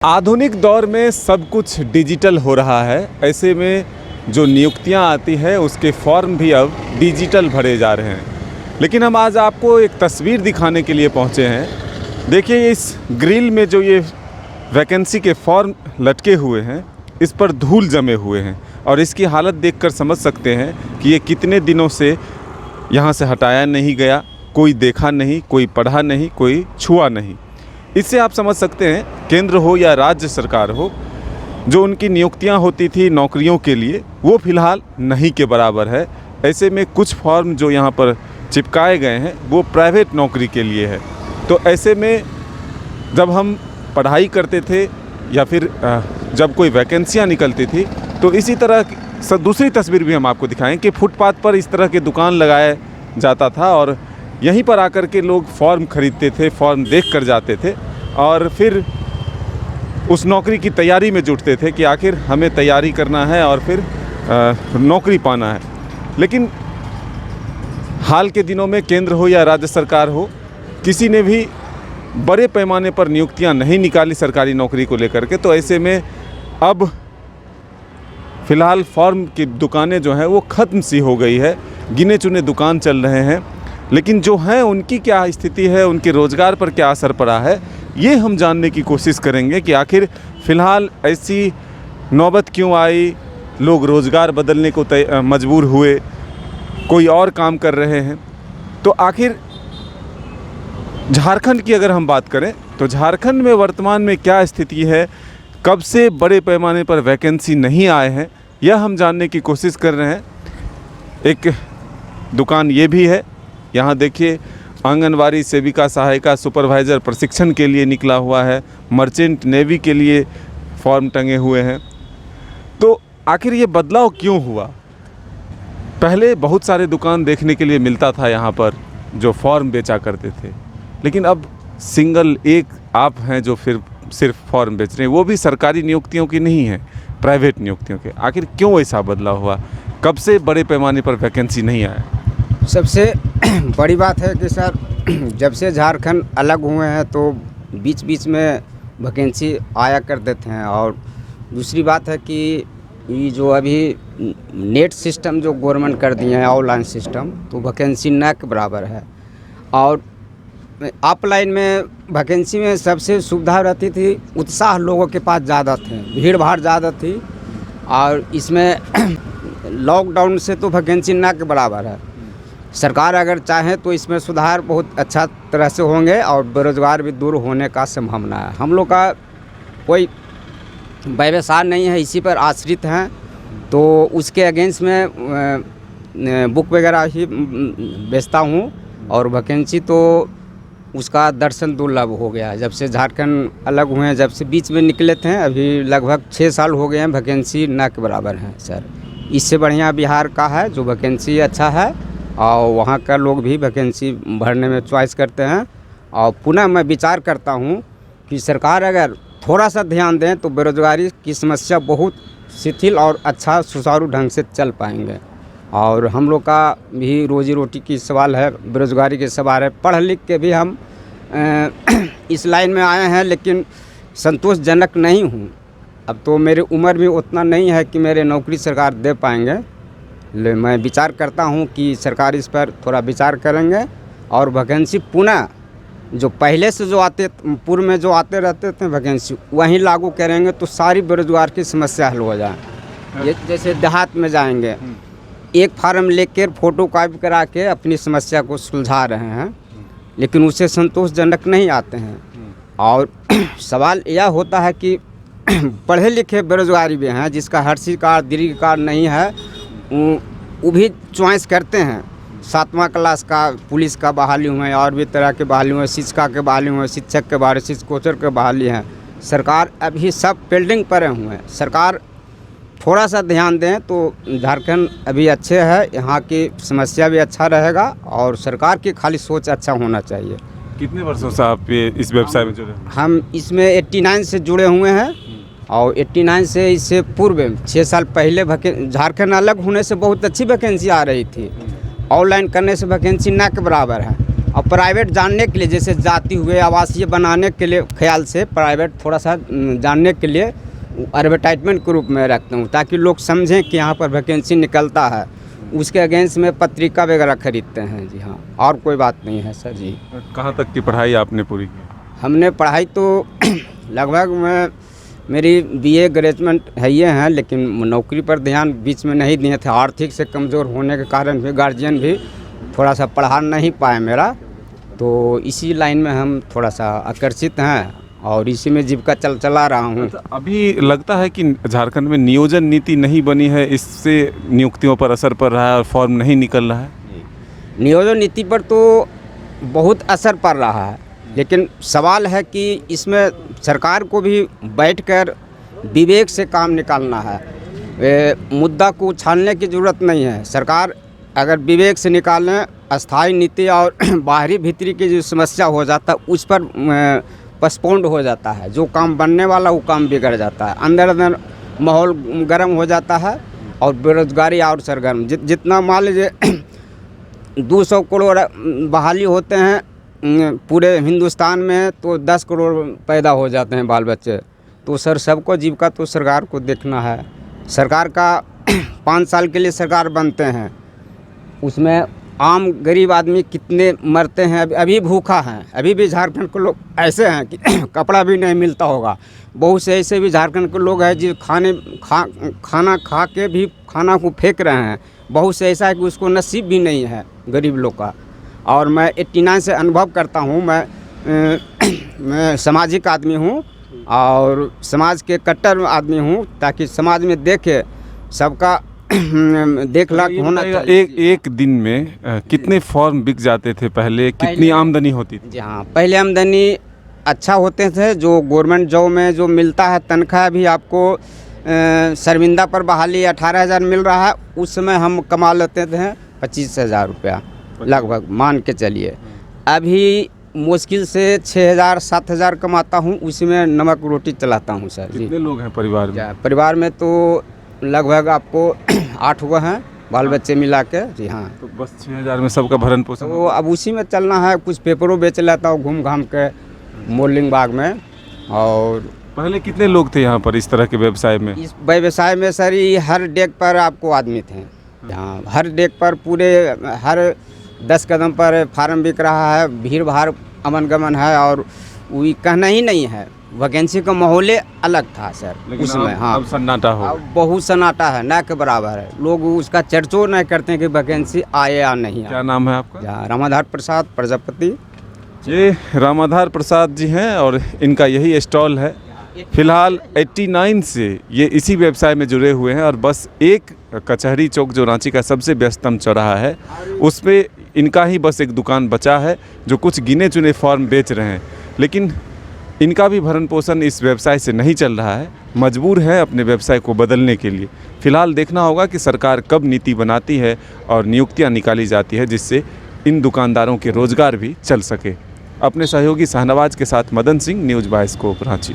आधुनिक दौर में सब कुछ डिजिटल हो रहा है। ऐसे में जो नियुक्तियां आती है उसके फॉर्म भी अब डिजिटल भरे जा रहे हैं। लेकिन हम आज आपको एक तस्वीर दिखाने के लिए पहुंचे हैं। देखिए, इस ग्रिल में जो ये वैकेंसी के फॉर्म लटके हुए हैं, इस पर धूल जमे हुए हैं और इसकी हालत देखकर समझ सकते हैं कि ये कितने दिनों से यहाँ से हटाया नहीं गया, कोई देखा नहीं, कोई पढ़ा नहीं, कोई छुआ नहीं। इससे आप समझ सकते हैं, केंद्र हो या राज्य सरकार हो, जो उनकी नियुक्तियां होती थी नौकरियों के लिए, वो फ़िलहाल नहीं के बराबर है। ऐसे में कुछ फॉर्म जो यहाँ पर चिपकाए गए हैं वो प्राइवेट नौकरी के लिए है। तो ऐसे में जब हम पढ़ाई करते थे या फिर जब कोई वैकेंसियाँ निकलती थी, तो इसी तरह दूसरी तस्वीर भी हम आपको दिखाएं कि फुटपाथ पर इस तरह के दुकान लगाया जाता था और यहीं पर आकर के लोग फॉर्म खरीदते थे, फॉर्म देख कर जाते थे और फिर उस नौकरी की तैयारी में जुटते थे कि आखिर हमें तैयारी करना है और फिर नौकरी पाना है। लेकिन हाल के दिनों में केंद्र हो या राज्य सरकार हो, किसी ने भी बड़े पैमाने पर नियुक्तियां नहीं निकाली सरकारी नौकरी को लेकर के। तो ऐसे में अब फ़िलहाल फॉर्म की दुकानें जो हैं वो ख़त्म सी हो गई है। गिने चुने दुकान चल रहे हैं, लेकिन जो हैं उनकी क्या स्थिति है, उनके रोज़गार पर क्या असर पड़ा है, ये हम जानने की कोशिश करेंगे कि आखिर फ़िलहाल ऐसी नौबत क्यों आई, लोग रोज़गार बदलने को मजबूर हुए, कोई और काम कर रहे हैं। तो आखिर झारखंड की अगर हम बात करें तो झारखंड में वर्तमान में क्या स्थिति है, कब से बड़े पैमाने पर वैकेंसी नहीं आए हैं, यह हम जानने की कोशिश कर रहे हैं। एक दुकान ये भी है, यहाँ देखिए, आंगनवाड़ी सेविका सहायिका सुपरवाइज़र प्रशिक्षण के लिए निकला हुआ है, मर्चेंट नेवी के लिए फॉर्म टंगे हुए हैं। तो आखिर ये बदलाव क्यों हुआ? पहले बहुत सारे दुकान देखने के लिए मिलता था यहाँ पर जो फॉर्म बेचा करते थे, लेकिन अब सिंगल एक आप हैं जो फिर सिर्फ फॉर्म बेच रहे हैं, वो भी सरकारी नियुक्तियों की नहीं है, प्राइवेट नियुक्तियों के। आखिर क्यों ऐसा बदलाव हुआ? कब से बड़े पैमाने पर वैकेंसी नहीं आया? सबसे बड़ी बात है कि सर, जब से झारखंड अलग हुए हैं तो बीच बीच में वैकेंसी आया करते थे। और दूसरी बात है कि ये जो अभी नेट सिस्टम जो गवर्नमेंट कर दिए हैं, ऑनलाइन सिस्टम, तो वैकेंसी न के बराबर है। और ऑफलाइन में वैकेंसी में सबसे सुविधा रहती थी, उत्साह लोगों के पास ज़्यादा थे, भीड़ भाड़ ज़्यादा थी। और इसमें लॉकडाउन से तो वैकेंसी न के बराबर है। सरकार अगर चाहे तो इसमें सुधार बहुत अच्छा तरह से होंगे और बेरोजगार भी दूर होने का संभावना है। हम लोग का कोई व्यवसाय नहीं है, इसी पर आश्रित हैं, तो उसके अगेंस्ट में बुक वगैरह ही बेचता हूँ। और वैकेंसी तो उसका दर्शन दुर्लभ हो गया जब से झारखंड अलग हुए हैं, जब से बीच में निकले थे। अभी लगभग 6 साल हो गए हैं, वैकेंसी न के बराबर है सर। इससे बढ़िया बिहार का है जो वैकेंसी अच्छा है और वहाँ का लोग भी वैकेंसी भरने में चॉइस करते हैं। और पुनः मैं विचार करता हूँ कि सरकार अगर थोड़ा सा ध्यान दें तो बेरोजगारी की समस्या बहुत शिथिल और अच्छा सुचारू ढंग से चल पाएंगे। और हम लोग का भी रोजी रोटी की सवाल है, बेरोजगारी के सवाल है। पढ़ लिख के भी हम इस लाइन में आए हैं, लेकिन संतोषजनक नहीं हूँ। अब तो मेरी उम्र भी उतना नहीं है कि मेरे नौकरी सरकार दे पाएंगे। मैं विचार करता हूं कि सरकार इस पर थोड़ा विचार करेंगे और वैकेंसी पुनः जो पहले से जो आते पूर्व में जो आते रहते थे वैकेंसी वहीं लागू करेंगे तो सारी बेरोजगार की समस्या हल हो जाए। ये जैसे देहात में जाएंगे, एक फार्म लेकर फोटो कॉपी करा के अपनी समस्या को सुलझा रहे हैं, लेकिन उसे संतोषजनक नहीं आते हैं। और सवाल यह होता है कि पढ़े लिखे बेरोजगारी भी हैं, जिसका हर्षी कार्ड दीर्घ कार्ड नहीं है, वो भी चॉइस करते हैं। 7वां क्लास का पुलिस का बहाली हुए, और भी तरह के बहाली हुए, शिक्षिका के बहाली हुए, शिक्षक के बहाली, शिक्षक कोचर के बहाली हैं। सरकार अभी सब पेंडिंग पड़े हुए हैं। सरकार थोड़ा सा ध्यान दें तो झारखंड अभी अच्छे है, यहाँ की समस्या भी अच्छा रहेगा और सरकार की खाली सोच अच्छा होना चाहिए। कितने वर्षों से आप इस व्यवसाय में जुड़े? हम इसमें 89 से जुड़े हुए हैं और 89 से इससे पूर्व 6 साल पहले झारखंड अलग होने से बहुत अच्छी वैकेंसी आ रही थी। ऑनलाइन करने से वैकेंसी न के बराबर है। और प्राइवेट जानने के लिए जैसे जाति हुए आवासीय बनाने के लिए ख्याल से प्राइवेट थोड़ा सा जानने के लिए एडवर्टाइजमेंट के रूप में रखता हूँ, ताकि लोग समझें कि यहाँ पर वैकेंसी निकलता है। उसके अगेंस्ट में पत्रिका वगैरह खरीदते हैं। जी हाँ, और कोई बात नहीं है सर जी। कहाँ तक की पढ़ाई आपने पूरी की? हमने पढ़ाई तो लगभग मेरी बीए ग्रेजुएट है ये हैं, लेकिन नौकरी पर ध्यान बीच में नहीं दिए थे। आर्थिक से कमज़ोर होने के कारण भी गार्जियन भी थोड़ा सा पढ़ा नहीं पाए मेरा, तो इसी लाइन में हम थोड़ा सा आकर्षित हैं और इसी में जीविका चला रहा हूँ। तो अभी लगता है कि झारखंड में नियोजन नीति नहीं बनी है, इससे नियुक्तियों पर असर पड़ रहा है और फॉर्म नहीं निकल रहा है? नियोजन नीति पर तो बहुत असर पड़ रहा है, लेकिन सवाल है कि इसमें सरकार को भी बैठकर विवेक से काम निकालना है। मुद्दा को उछालने की ज़रूरत नहीं है। सरकार अगर विवेक से निकालें, अस्थायी नीति और बाहरी भीतरी की जो समस्या हो जाता है उस पर पोस्टपोन्ड हो जाता है। जो काम बनने वाला वो काम बिगड़ जाता है, अंदर अंदर माहौल गर्म हो जाता है और बेरोजगारी और सरगर्म। जितना मान लीजिए 200 करोड़ बहाली होते हैं पूरे हिंदुस्तान में, तो 10 करोड़ पैदा हो जाते हैं बाल बच्चे। तो सर सबको जीविका तो सरकार को देखना है। सरकार का 5 साल के लिए सरकार बनते हैं, उसमें आम गरीब आदमी कितने मरते हैं। अभी भूखा हैं, अभी भी झारखंड के लोग ऐसे हैं कि कपड़ा भी नहीं मिलता होगा। बहुत से ऐसे भी झारखंड के लोग हैं जो खाना खा के भी खाना को फेंक रहे हैं। बहुत से ऐसा है कि उसको नसीब भी नहीं है गरीब लोग का। और मैं 89 से अनुभव करता हूँ। मैं सामाजिक आदमी हूँ और समाज के कट्टर आदमी हूँ, ताकि समाज में देखे सबका देख लाख होना चाहिए। एक दिन में कितने फॉर्म बिक जाते थे पहले? कितनी आमदनी होती थी? जी हाँ, पहले आमदनी अच्छा होते थे। जो गवर्नमेंट जॉब में जो मिलता है तनख्वाह भी आपको शर्मिंदा पर बहाली 18,000 मिल रहा है, उस समय हम कमा लेते थे 25,000 रुपया लगभग, मान के चलिए। अभी मुश्किल से 6,000-7,000 कमाता हूँ, उसी में नमक रोटी चलाता हूँ सर। कितने लोग हैं परिवार में? परिवार में तो लगभग आपको 8 हुए हैं बाल बच्चे मिला के। जी हाँ, तो बस 6,000 में सबका भरण पोषण? तो अब उसी में चलना है। कुछ पेपरों बेच लेता हूँ घूम घाम के मोलिंग बाग में। और पहले कितने लोग थे यहाँ पर इस तरह के व्यवसाय में? इस व्यवसाय में सर ये हर डेक पर आपको आदमी थे। हाँ, हर डेक पर पूरे हर 10 कदम पर फार्म बिक रहा है, भीड़ भाड़ अमन गमन है और वो कहना ही नहीं है। वैकेंसी का माहौल अलग था सर उसमें। हाँ, अब सन्नाटा हो, अब बहुत सन्नाटा है, ना के बराबर है। लोग उसका चर्चो नहीं करते हैं कि वैकेंसी आए या नहीं। क्या नाम है आपका? रामाधार प्रसाद प्रजापति। ये रामाधार प्रसाद जी हैं और इनका यही स्टॉल है। फिलहाल 89 से ये इसी व्यवसाय में जुड़े हुए हैं और बस एक कचहरी चौक जो रांची का सबसे व्यस्ततम चौराहा है, उस पे इनका ही बस एक दुकान बचा है जो कुछ गिने चुने फॉर्म बेच रहे हैं। लेकिन इनका भी भरण पोषण इस व्यवसाय से नहीं चल रहा है, मजबूर है अपने व्यवसाय को बदलने के लिए। फिलहाल देखना होगा कि सरकार कब नीति बनाती है और नियुक्तियां निकाली जाती है जिससे इन दुकानदारों के रोजगार भी चल सके। अपने सहयोगी शाहनवाज के साथ मदन सिंह, न्यूज़ बाइस्कोप रांची।